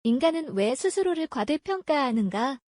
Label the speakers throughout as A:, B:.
A: 인간은 왜 스스로를 과대평가하는가?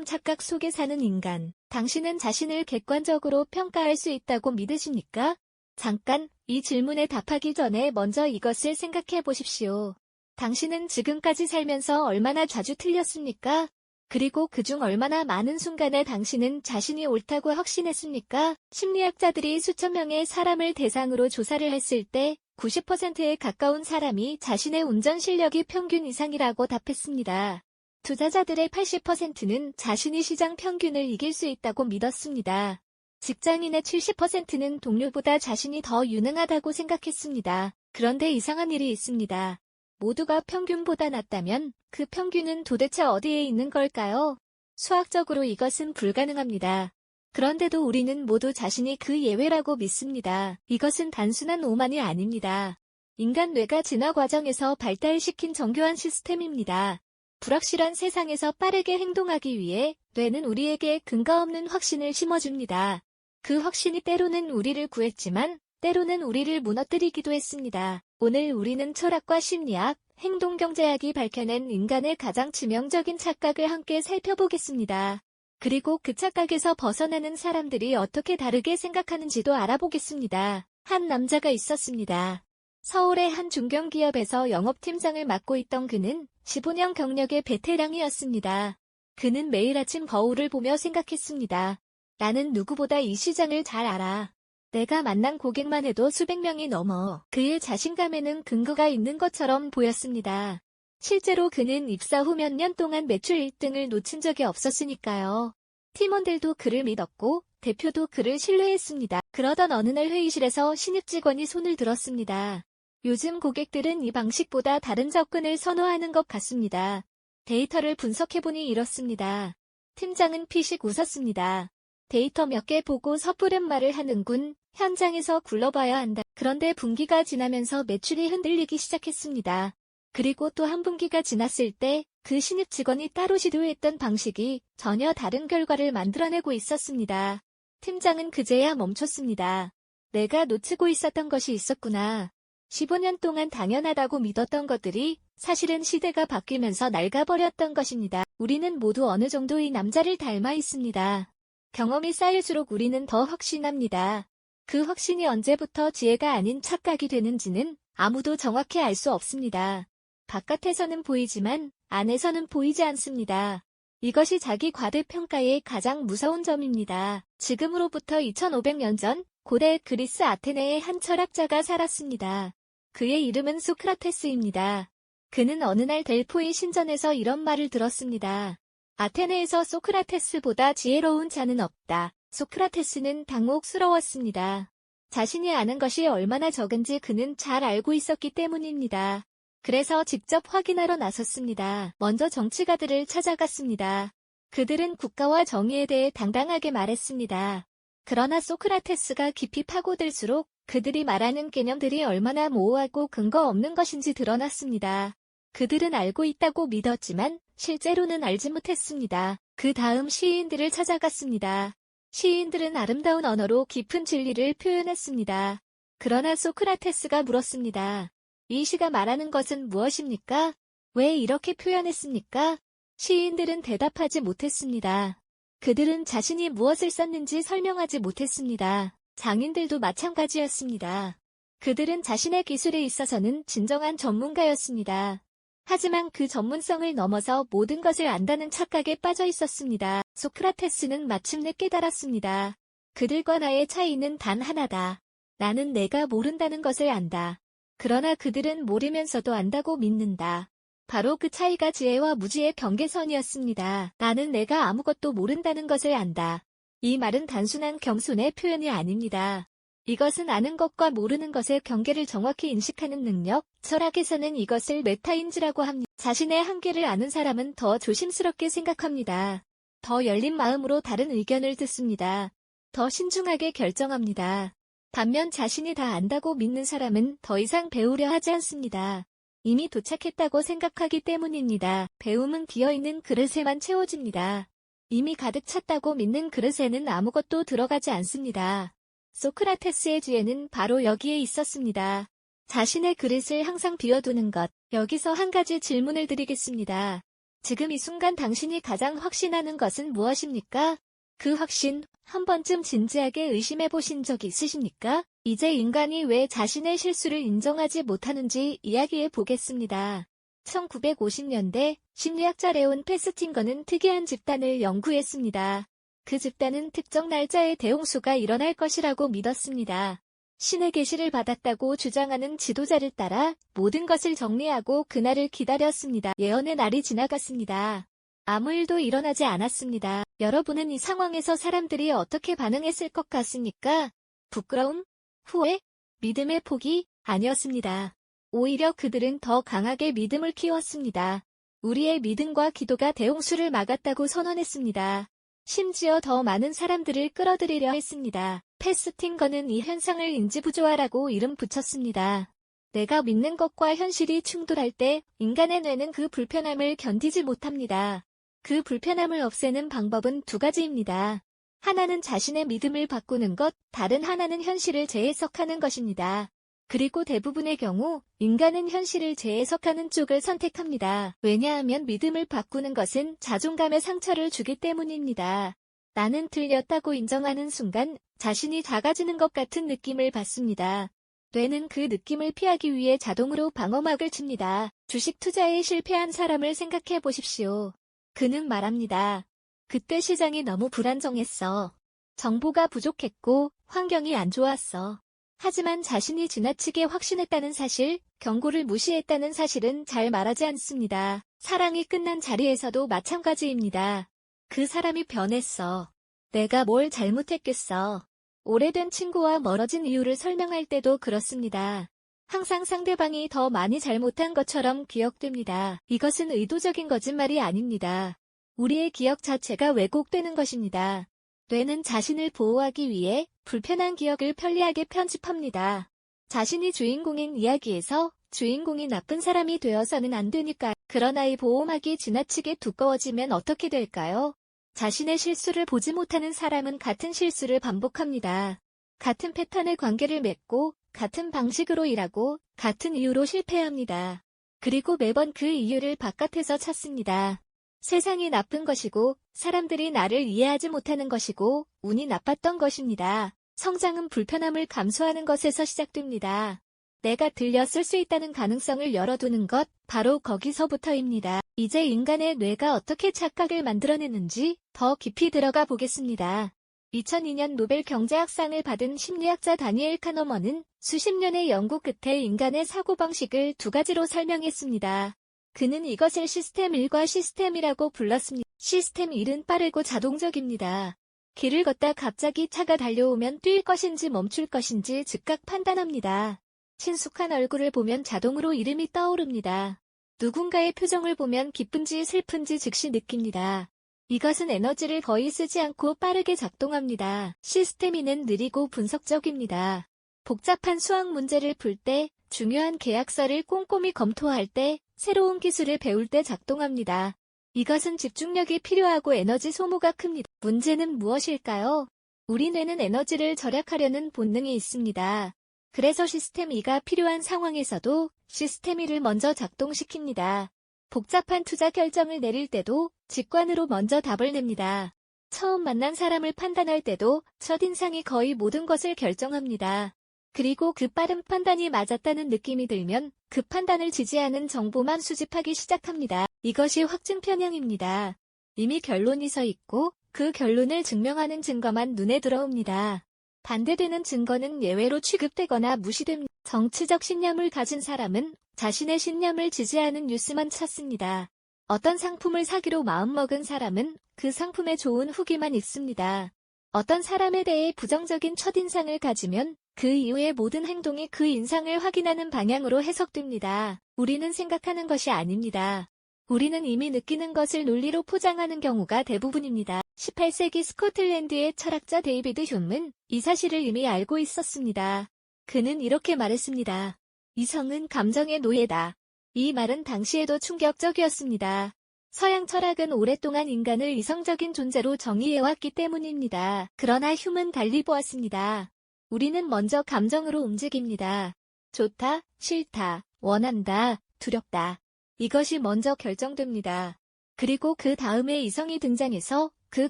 A: 착각 속에 사는 인간. 당신은 자신을 객관적으로 평가할 수 있다고 믿으십니까? 잠깐, 이 질문에 답하기 전에 먼저 이것을 생각해 보십시오. 당신은 지금까지 살면서 얼마나 자주 틀렸습니까? 그리고 그중 얼마나 많은 순간에 당신은 자신이 옳다고 확신했습니까? 심리학자들이 수천 명의 사람을 대상으로 조사를 했을 때 90%에 가까운 사람이 자신의 운전 실력이 평균 이상이라고 답했습니다. 투자자들의 80%는 자신이 시장 평균을 이길 수 있다고 믿었습니다. 직장인의 70%는 동료보다 자신이 더 유능하다고 생각했습니다. 그런데 이상한 일이 있습니다. 모두가 평균보다 낫다면 그 평균은 도대체 어디에 있는 걸까요? 수학적으로 이것은 불가능합니다. 그런데도 우리는 모두 자신이 그 예외라고 믿습니다. 이것은 단순한 오만이 아닙니다. 인간 뇌가 진화 과정에서 발달시킨 정교한 시스템입니다. 불확실한 세상에서 빠르게 행동하기 위해 뇌는 우리에게 근거 없는 확신을 심어줍니다. 그 확신이 때로는 우리를 구했지만 때로는 우리를 무너뜨리기도 했습니다. 오늘 우리는 철학과 심리학, 행동경제학이 밝혀낸 인간의 가장 치명적인 착각을 함께 살펴보겠습니다. 그리고 그 착각에서 벗어나는 사람들이 어떻게 다르게 생각하는지도 알아보겠습니다. 한 남자가 있었습니다. 서울의 한 중견기업에서 영업팀장을 맡고 있던 그는 15년 경력의 베테랑이었습니다. 그는 매일 아침 거울을 보며 생각했습니다. 나는 누구보다 이 시장을 잘 알아. 내가 만난 고객만 해도 수백 명이 넘어. 그의 자신감에는 근거가 있는 것처럼 보였습니다. 실제로 그는 입사 후 몇 년 동안 매출 1등을 놓친 적이 없었으니까요. 팀원들도 그를 믿었고 대표도 그를 신뢰했습니다. 그러던 어느 날 회의실에서 신입 직원이 손을 들었습니다. 요즘 고객들은 이 방식보다 다른 접근을 선호하는 것 같습니다. 데이터를 분석해보니 이렇습니다. 팀장은 피식 웃었습니다. 데이터 몇 개 보고 섣부른 말을 하는군. 현장에서 굴러봐야 한다. 그런데 분기가 지나면서 매출이 흔들리기 시작했습니다. 그리고 또 한 분기가 지났을 때 그 신입 직원이 따로 시도했던 방식이 전혀 다른 결과를 만들어내고 있었습니다. 팀장은 그제야 멈췄습니다. 내가 놓치고 있었던 것이 있었구나. 15년 동안 당연하다고 믿었던 것들이 사실은 시대가 바뀌면서 낡아버렸던 것입니다. 우리는 모두 어느 정도 이 남자를 닮아 있습니다. 경험이 쌓일수록 우리는 더 확신합니다. 그 확신이 언제부터 지혜가 아닌 착각이 되는지는 아무도 정확히 알 수 없습니다. 바깥에서는 보이지만 안에서는 보이지 않습니다. 이것이 자기 과대평가의 가장 무서운 점입니다. 지금으로부터 2500년 전 고대 그리스 아테네의 한 철학자가 살았습니다. 그의 이름은 소크라테스입니다. 그는 어느 날 델포이 신전에서 이런 말을 들었습니다. 아테네에서 소크라테스보다 지혜로운 자는 없다. 소크라테스는 당혹스러웠습니다. 자신이 아는 것이 얼마나 적은지 그는 잘 알고 있었기 때문입니다. 그래서 직접 확인하러 나섰습니다. 먼저 정치가들을 찾아갔습니다. 그들은 국가와 정의에 대해 당당하게 말했습니다. 그러나 소크라테스가 깊이 파고들수록 그들이 말하는 개념들이 얼마나 모호하고 근거 없는 것인지 드러났습니다. 그들은 알고 있다고 믿었지만 실제로는 알지 못했습니다. 그 다음 시인들을 찾아갔습니다. 시인들은 아름다운 언어로 깊은 진리를 표현했습니다. 그러나 소크라테스가 물었습니다. 이 시가 말하는 것은 무엇입니까? 왜 이렇게 표현했습니까? 시인들은 대답하지 못했습니다. 그들은 자신이 무엇을 썼는지 설명하지 못했습니다. 장인들도 마찬가지였습니다. 그들은 자신의 기술에 있어서는 진정한 전문가였습니다. 하지만 그 전문성을 넘어서 모든 것을 안다는 착각에 빠져 있었습니다. 소크라테스는 마침내 깨달았습니다. 그들과 나의 차이는 단 하나다. 나는 내가 모른다는 것을 안다. 그러나 그들은 모르면서도 안다고 믿는다. 바로 그 차이가 지혜와 무지의 경계선이었습니다. 나는 내가 아무것도 모른다는 것을 안다. 이 말은 단순한 겸손의 표현이 아닙니다. 이것은 아는 것과 모르는 것의 경계를 정확히 인식하는 능력, 철학에서는 이것을 메타인지라고 합니다. 자신의 한계를 아는 사람은 더 조심스럽게 생각합니다. 더 열린 마음으로 다른 의견을 듣습니다. 더 신중하게 결정합니다. 반면 자신이 다 안다고 믿는 사람은 더 이상 배우려 하지 않습니다. 이미 도착했다고 생각하기 때문입니다. 배움은 비어있는 그릇에만 채워집니다. 이미 가득 찼다고 믿는 그릇에는 아무것도 들어가지 않습니다. 소크라테스의 지혜는 바로 여기에 있었습니다. 자신의 그릇을 항상 비워두는 것. 여기서 한 가지 질문을 드리겠습니다. 지금 이 순간 당신이 가장 확신하는 것은 무엇입니까? 그 확신, 한 번쯤 진지하게 의심해 보신 적 있으십니까? 이제 인간이 왜 자신의 실수를 인정하지 못하는지 이야기해 보겠습니다. 1950년대 심리학자 레온 페스팅거는 특이한 집단을 연구했습니다. 그 집단은 특정 날짜에 대홍수가 일어날 것이라고 믿었습니다. 신의 계시를 받았다고 주장하는 지도자를 따라 모든 것을 정리하고 그날을 기다렸습니다. 예언의 날이 지나갔습니다. 아무 일도 일어나지 않았습니다. 여러분은 이 상황에서 사람들이 어떻게 반응했을 것 같습니까? 부끄러움? 후회? 믿음의 포기? 아니었습니다. 오히려 그들은 더 강하게 믿음을 키웠습니다. 우리의 믿음과 기도가 대홍수를 막았다고 선언했습니다. 심지어 더 많은 사람들을 끌어들이려 했습니다. 페스팅거는 이 현상을 인지부조화라고 이름 붙였습니다. 내가 믿는 것과 현실이 충돌할 때 인간의 뇌는 그 불편함을 견디지 못합니다. 그 불편함을 없애는 방법은 두 가지입니다. 하나는 자신의 믿음을 바꾸는 것, 다른 하나는 현실을 재해석하는 것입니다. 그리고 대부분의 경우 인간은 현실을 재해석하는 쪽을 선택합니다. 왜냐하면 믿음을 바꾸는 것은 자존감에 상처를 주기 때문입니다. 나는 틀렸다고 인정하는 순간 자신이 작아지는 것 같은 느낌을 받습니다. 뇌는 그 느낌을 피하기 위해 자동으로 방어막을 칩니다. 주식 투자에 실패한 사람을 생각해 보십시오. 그는 말합니다. 그때 시장이 너무 불안정했어. 정보가 부족했고 환경이 안 좋았어. 하지만 자신이 지나치게 확신했다는 사실, 경고를 무시했다는 사실은 잘 말하지 않습니다. 사랑이 끝난 자리에서도 마찬가지입니다. 그 사람이 변했어. 내가 뭘 잘못했겠어. 오래된 친구와 멀어진 이유를 설명할 때도 그렇습니다. 항상 상대방이 더 많이 잘못한 것처럼 기억됩니다. 이것은 의도적인 거짓말이 아닙니다. 우리의 기억 자체가 왜곡되는 것입니다. 뇌는 자신을 보호하기 위해 불편한 기억을 편리하게 편집합니다. 자신이 주인공인 이야기에서 주인공이 나쁜 사람이 되어서는 안 되니까요. 그러나 이 보호막이 지나치게 두꺼워지면 어떻게 될까요? 자신의 실수를 보지 못하는 사람은 같은 실수를 반복합니다. 같은 패턴의 관계를 맺고 같은 방식으로 일하고 같은 이유로 실패합니다. 그리고 매번 그 이유를 바깥에서 찾습니다. 세상이 나쁜 것이고 사람들이 나를 이해하지 못하는 것이고 운이 나빴던 것입니다. 성장은 불편함을 감수하는 것에서 시작됩니다. 내가 들렸을 수 있다는 가능성을 열어두는 것, 바로 거기서부터입니다. 이제 인간의 뇌가 어떻게 착각을 만들어내는지 더 깊이 들어가 보겠습니다. 2002년 노벨 경제학상을 받은 심리학자 다니엘 카너먼은 수십 년의 연구 끝에 인간의 사고방식을 두 가지로 설명했습니다. 그는 이것을 시스템 1과 시스템 2라고 불렀습니다. 시스템 1은 빠르고 자동적입니다. 길을 걷다 갑자기 차가 달려오면 뛸 것인지 멈출 것인지 즉각 판단합니다. 친숙한 얼굴을 보면 자동으로 이름이 떠오릅니다. 누군가의 표정을 보면 기쁜지 슬픈지 즉시 느낍니다. 이것은 에너지를 거의 쓰지 않고 빠르게 작동합니다. 시스템 2는 느리고 분석적입니다. 복잡한 수학 문제를 풀 때, 중요한 계약서를 꼼꼼히 검토할 때, 새로운 기술을 배울 때 작동합니다. 이것은 집중력이 필요하고 에너지 소모가 큽니다. 문제는 무엇일까요? 우리 뇌는 에너지를 절약하려는 본능이 있습니다. 그래서 시스템 2가 필요한 상황에서도 시스템 1을 먼저 작동시킵니다. 복잡한 투자 결정을 내릴 때도 직관으로 먼저 답을 냅니다. 처음 만난 사람을 판단할 때도 첫인상이 거의 모든 것을 결정합니다. 그리고 그 빠른 판단이 맞았다는 느낌이 들면 그 판단을 지지하는 정보만 수집하기 시작합니다. 이것이 확증 편향입니다. 이미 결론이 서 있고 그 결론을 증명하는 증거만 눈에 들어옵니다. 반대되는 증거는 예외로 취급되거나 무시됩니다. 정치적 신념을 가진 사람은 자신의 신념을 지지하는 뉴스만 찾습니다. 어떤 상품을 사기로 마음먹은 사람은 그 상품의 좋은 후기만 읽습니다. 어떤 사람에 대해 부정적인 첫인상을 가지면 그 이후의 모든 행동이 그 인상을 확인하는 방향으로 해석됩니다. 우리는 생각하는 것이 아닙니다. 우리는 이미 느끼는 것을 논리로 포장하는 경우가 대부분입니다. 18세기 스코틀랜드의 철학자 데이비드 휴먼은 이 사실을 이미 알고 있었습니다. 그는 이렇게 말했습니다. 이성은 감정의 노예다. 이 말은 당시에도 충격적이었습니다. 서양 철학은 오랫동안 인간을 이성적인 존재로 정의해왔기 때문입니다. 그러나 휴먼은 달리 보았습니다. 우리는 먼저 감정으로 움직입니다. 좋다, 싫다, 원한다, 두렵다. 이것이 먼저 결정됩니다. 그리고 그 다음에 이성이 등장해서 그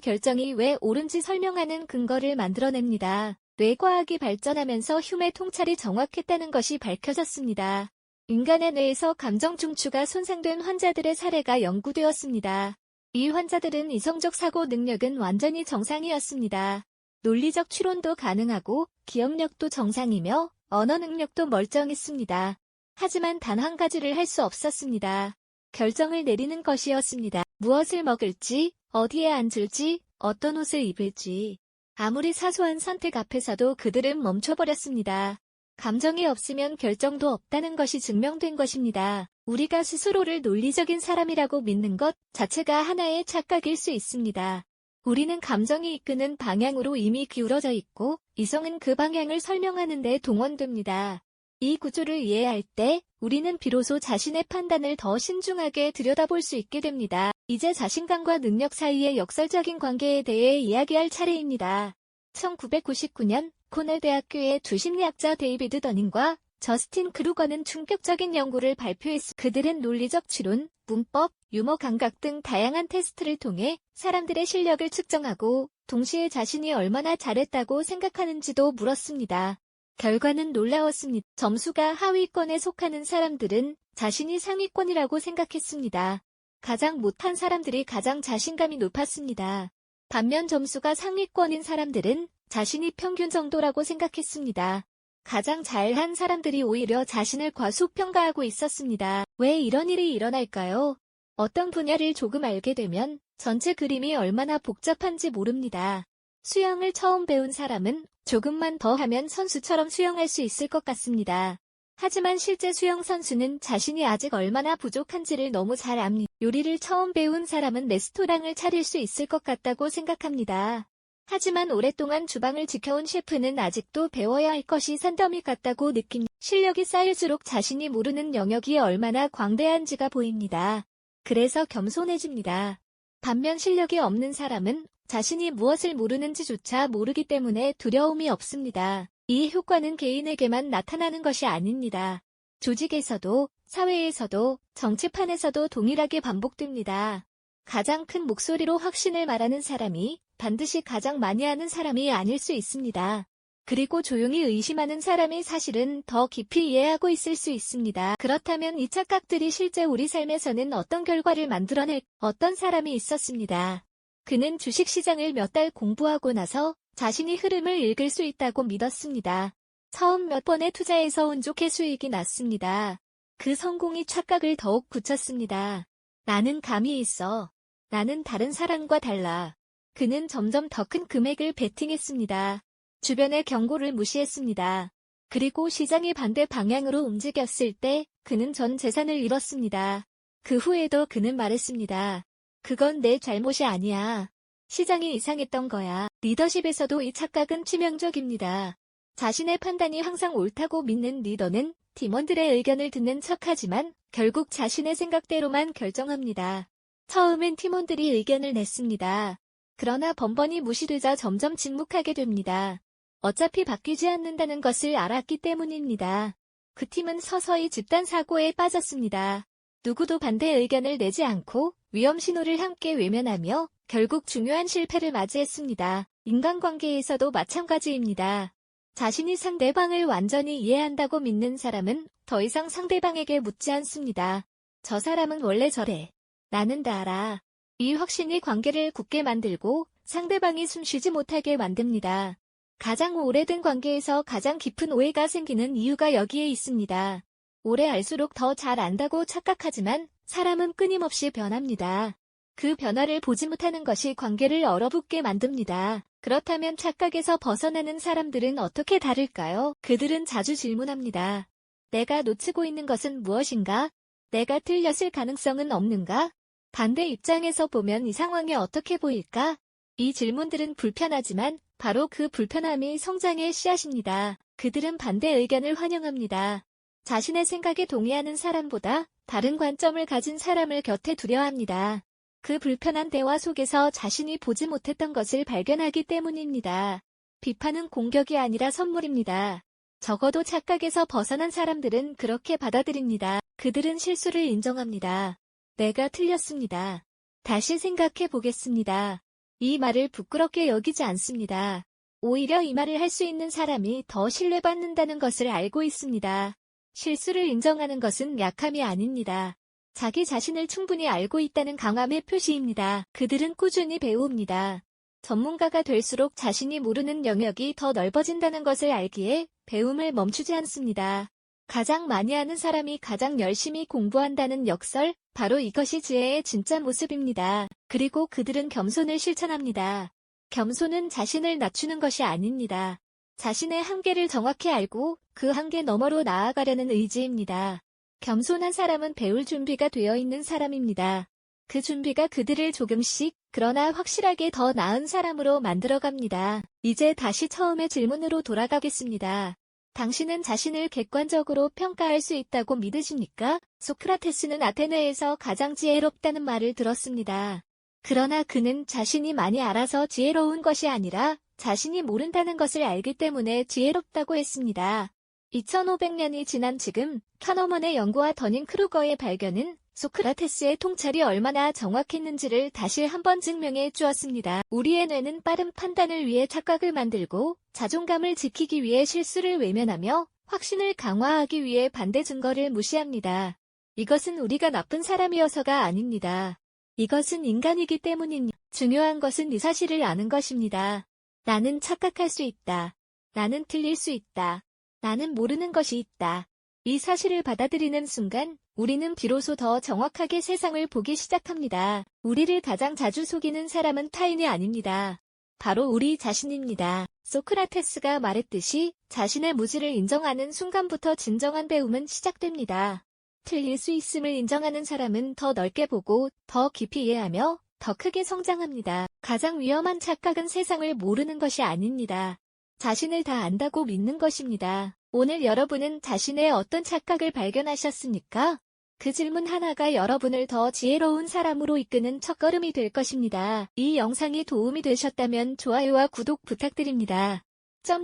A: 결정이 왜 옳은지 설명하는 근거를 만들어냅니다. 뇌과학이 발전하면서 흉의 통찰이 정확했다는 것이 밝혀졌습니다. 인간의 뇌에서 감정 중추가 손상된 환자들의 사례가 연구되었습니다. 이 환자들은 이성적 사고 능력은 완전히 정상이었습니다. 논리적 추론도 가능하고 기억력도 정상이며 언어 능력도 멀쩡했습니다. 하지만 단 한 가지를 할 수 없었습니다. 결정을 내리는 것이었습니다. 무엇을 먹을지, 어디에 앉을지, 어떤 옷을 입을지. 아무리 사소한 선택 앞에서도 그들은 멈춰버렸습니다. 감정이 없으면 결정도 없다는 것이 증명된 것입니다. 우리가 스스로를 논리적인 사람이라고 믿는 것 자체가 하나의 착각일 수 있습니다. 우리는 감정이 이끄는 방향으로 이미 기울어져 있고 이성은 그 방향을 설명하는 데 동원됩니다. 이 구조를 이해할 때 우리는 비로소 자신의 판단을 더 신중하게 들여다볼 수 있게 됩니다. 이제 자신감과 능력 사이의 역설적인 관계에 대해 이야기할 차례입니다. 1999년 코넬 대학교의 두 심리학자 데이비드 더닝과 저스틴 크루거는 충격적인 연구를 발표했습니다. 그들은 논리적 추론, 문법, 유머 감각 등 다양한 테스트를 통해 사람들의 실력을 측정하고 동시에 자신이 얼마나 잘했다고 생각하는지도 물었습니다. 결과는 놀라웠습니다. 점수가 하위권에 속하는 사람들은 자신이 상위권이라고 생각했습니다. 가장 못한 사람들이 가장 자신감이 높았습니다. 반면 점수가 상위권인 사람들은 자신이 평균 정도라고 생각했습니다. 가장 잘한 사람들이 오히려 자신을 과소평가하고 있었습니다. 왜 이런 일이 일어날까요? 어떤 분야를 조금 알게 되면 전체 그림이 얼마나 복잡한지 모릅니다. 수영을 처음 배운 사람은 조금만 더 하면 선수처럼 수영할 수 있을 것 같습니다. 하지만 실제 수영 선수는 자신이 아직 얼마나 부족한지를 너무 잘 압니다. 요리를 처음 배운 사람은 레스토랑을 차릴 수 있을 것 같다고 생각합니다. 하지만 오랫동안 주방을 지켜온 셰프는 아직도 배워야 할 것이 산더미 같다고 느낍니다. 실력이 쌓일수록 자신이 모르는 영역이 얼마나 광대한지가 보입니다. 그래서 겸손해집니다. 반면 실력이 없는 사람은 자신이 무엇을 모르는지조차 모르기 때문에 두려움이 없습니다. 이 효과는 개인에게만 나타나는 것이 아닙니다. 조직에서도, 사회에서도, 정치판에서도 동일하게 반복됩니다. 가장 큰 목소리로 확신을 말하는 사람이 반드시 가장 많이 아는 사람이 아닐 수 있습니다. 그리고 조용히 의심하는 사람이 사실은 더 깊이 이해하고 있을 수 있습니다. 그렇다면 이 착각들이 실제 우리 삶에서는 어떤 결과를 만들어낼 어떤 사람이 있었습니다. 그는 주식시장을 몇 달 공부하고 나서 자신이 흐름을 읽을 수 있다고 믿었습니다. 처음 몇 번의 투자에서 운 좋게 수익이 났습니다. 그 성공이 착각을 더욱 굳혔습니다. 나는 감이 있어. 나는 다른 사람과 달라. 그는 점점 더 큰 금액을 베팅했습니다. 주변의 경고를 무시했습니다. 그리고 시장이 반대 방향으로 움직였을 때 그는 전 재산을 잃었습니다. 그 후에도 그는 말했습니다. 그건 내 잘못이 아니야. 시장이 이상했던 거야. 리더십에서도 이 착각은 치명적입니다. 자신의 판단이 항상 옳다고 믿는 리더는 팀원들의 의견을 듣는 척하지만 결국 자신의 생각대로만 결정합니다. 처음엔 팀원들이 의견을 냈습니다. 그러나 번번이 무시되자 점점 침묵하게 됩니다. 어차피 바뀌지 않는다는 것을 알았기 때문입니다. 그 팀은 서서히 집단 사고에 빠졌습니다. 누구도 반대 의견을 내지 않고 위험 신호를 함께 외면하며 결국 중요한 실패를 맞이했습니다. 인간관계에서도 마찬가지입니다. 자신이 상대방을 완전히 이해한다고 믿는 사람은 더 이상 상대방에게 묻지 않습니다. 저 사람은 원래 저래. 나는 다 알아. 이 확신이 관계를 굳게 만들고 상대방이 숨쉬지 못하게 만듭니다. 가장 오래된 관계에서 가장 깊은 오해가 생기는 이유가 여기에 있습니다. 오래 알수록 더 잘 안다고 착각하지만 사람은 끊임없이 변합니다. 그 변화를 보지 못하는 것이 관계를 얼어붙게 만듭니다. 그렇다면 착각에서 벗어나는 사람들은 어떻게 다를까요? 그들은 자주 질문합니다. 내가 놓치고 있는 것은 무엇인가? 내가 틀렸을 가능성은 없는가? 반대 입장에서 보면 이 상황이 어떻게 보일까? 이 질문들은 불편하지만 바로 그 불편함이 성장의 씨앗입니다. 그들은 반대 의견을 환영합니다. 자신의 생각에 동의하는 사람보다 다른 관점을 가진 사람을 곁에 두려 합니다. 그 불편한 대화 속에서 자신이 보지 못했던 것을 발견하기 때문입니다. 비판은 공격이 아니라 선물입니다. 적어도 착각에서 벗어난 사람들은 그렇게 받아들입니다. 그들은 실수를 인정합니다. 내가 틀렸습니다. 다시 생각해 보겠습니다. 이 말을 부끄럽게 여기지 않습니다. 오히려 이 말을 할 수 있는 사람이 더 신뢰받는다는 것을 알고 있습니다. 실수를 인정하는 것은 약함이 아닙니다. 자기 자신을 충분히 알고 있다는 강함의 표시입니다. 그들은 꾸준히 배웁니다. 전문가가 될수록 자신이 모르는 영역이 더 넓어진다는 것을 알기에 배움을 멈추지 않습니다. 가장 많이 아는 사람이 가장 열심히 공부한다는 역설, 바로 이것이 지혜의 진짜 모습입니다. 그리고 그들은 겸손을 실천합니다. 겸손은 자신을 낮추는 것이 아닙니다. 자신의 한계를 정확히 알고 그 한계 너머로 나아가려는 의지입니다. 겸손한 사람은 배울 준비가 되어 있는 사람입니다. 그 준비가 그들을 조금씩, 그러나 확실하게 더 나은 사람으로 만들어갑니다. 이제 다시 처음의 질문으로 돌아가겠습니다. 당신은 자신을 객관적으로 평가할 수 있다고 믿으십니까? 소크라테스는 아테네에서 가장 지혜롭다는 말을 들었습니다. 그러나 그는 자신이 많이 알아서 지혜로운 것이 아니라 자신이 모른다는 것을 알기 때문에 지혜롭다고 했습니다. 2500년이 지난 지금 카너먼의 연구와 더닝 크루거의 발견은 소크라테스의 통찰이 얼마나 정확했는지를 다시 한번 증명해 주었습니다. 우리의 뇌는 빠른 판단을 위해 착각을 만들고 자존감을 지키기 위해 실수를 외면하며 확신을 강화하기 위해 반대 증거를 무시합니다. 이것은 우리가 나쁜 사람이어서가 아닙니다. 이것은 인간이기 때문입니다. 중요한 것은 이 사실을 아는 것입니다. 나는 착각할 수 있다. 나는 틀릴 수 있다. 나는 모르는 것이 있다. 이 사실을 받아들이는 순간 우리는 비로소 더 정확하게 세상을 보기 시작합니다. 우리를 가장 자주 속이는 사람은 타인이 아닙니다. 바로 우리 자신입니다. 소크라테스가 말했듯이 자신의 무지를 인정하는 순간부터 진정한 배움은 시작됩니다. 틀릴 수 있음을 인정하는 사람은 더 넓게 보고 더 깊이 이해하며 더 크게 성장합니다. 가장 위험한 착각은 세상을 모르는 것이 아닙니다. 자신을 다 안다고 믿는 것입니다. 오늘 여러분은 자신의 어떤 착각을 발견하셨습니까? 그 질문 하나가 여러분을 더 지혜로운 사람으로 이끄는 첫걸음이 될 것입니다. 이 영상이 도움이 되셨다면 좋아요와 구독 부탁드립니다.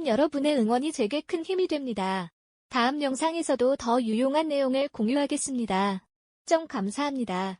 A: 여러분의 응원이 제게 큰 힘이 됩니다. 다음 영상에서도 더 유용한 내용을 공유하겠습니다. 감사합니다.